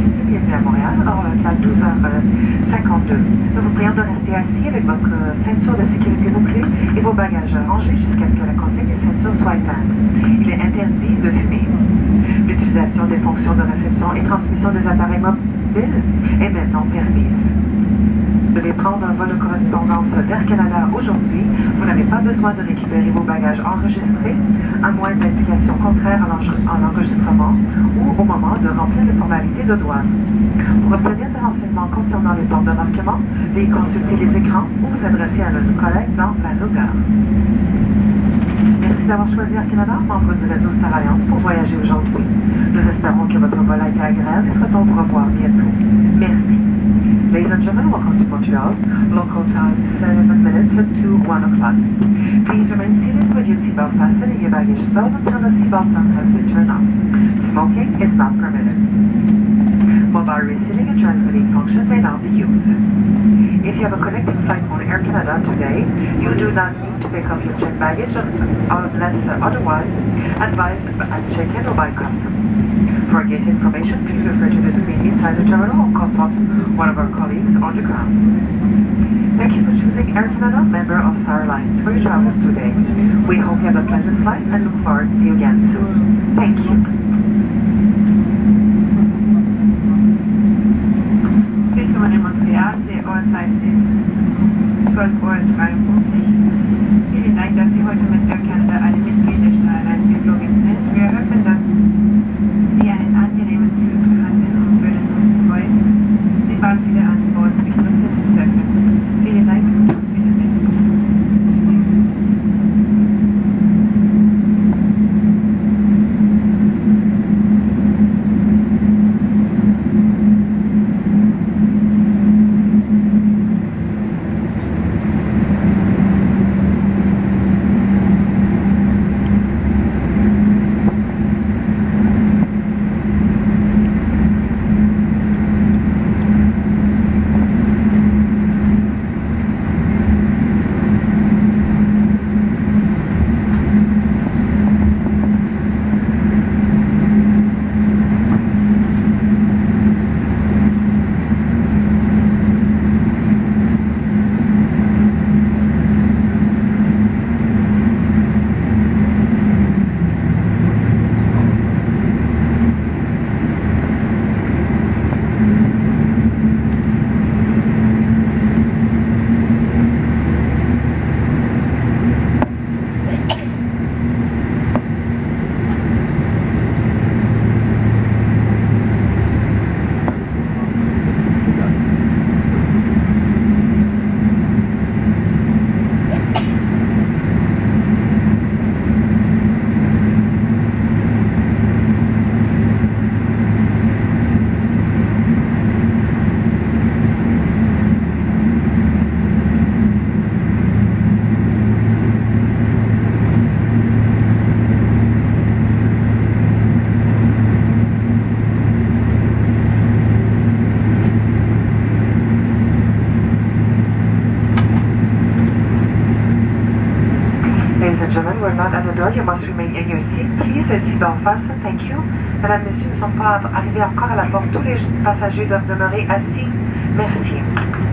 merci, bienvenue à Montréal. Alors, c'est à 12h52. Nous vous prions de rester assis avec votre ceinture de sécurité bouclée et vos bagages rangés jusqu'à ce que la consigne des ceintures soit éteinte. Il est interdit de fumer. L'utilisation des fonctions de réception et transmission des appareils mobiles est maintenant permise. Vous devez prendre un vol de correspondance d'Air Canada aujourd'hui. Vous n'avez pas besoin de récupérer vos bagages enregistrés, à moins d'indications contraires à l'enregistrement ou au moment de remplir les formalités de douane. Pour obtenir des renseignements concernant les portes d'embarquement, veuillez consulter les écrans ou vous adresser à notre collègue dans la Logar. Merci d'avoir choisi Air Canada, membre du réseau Star Alliance, pour voyager aujourd'hui. Nous espérons que votre vol a été agréable et souhaitons vous revoir bientôt. Merci. Ladies and gentlemen, welcome to Montreal. Local time 7 minutes to 1 o'clock. Please remain seated with your seatbelt fastened and your baggage stowed until the seatbelt sign has been turned off. Smoking is not permitted. Mobile receiving and transmitting functions may now be used. If you have a connecting flight on Air Canada today, you do not need to pick up your checked baggage unless otherwise advised at check-in or by custom. For gate information, please refer to the screen inside the terminal or consult one of our colleagues on the ground. Thank you for choosing Air Canada, member of Star Alliance, for your travels today. We hope you have a pleasant flight and look forward to see you again soon. Thank you. Willkommen in Montreal, die Uhrzeit ist 12:53 Uhr. Vielen Dank, dass Sie heute mit Air Canada eine Mitglied der Star Alliance geflogen sind. Wir hoffen, dass Sie einen angenehmen Flug hatten und würden uns freuen, Sie bald wieder an Bord begrüßen zu dürfen. Vielen Dank und auf Wiedersehen. We're not at the door. You must remain in your seat. Please, seatbelt fasten. Thank you. Mesdames, Messieurs, nous ne sommes pas arrivés encore à la porte. Tous les passagers doivent demeurer assis. Merci.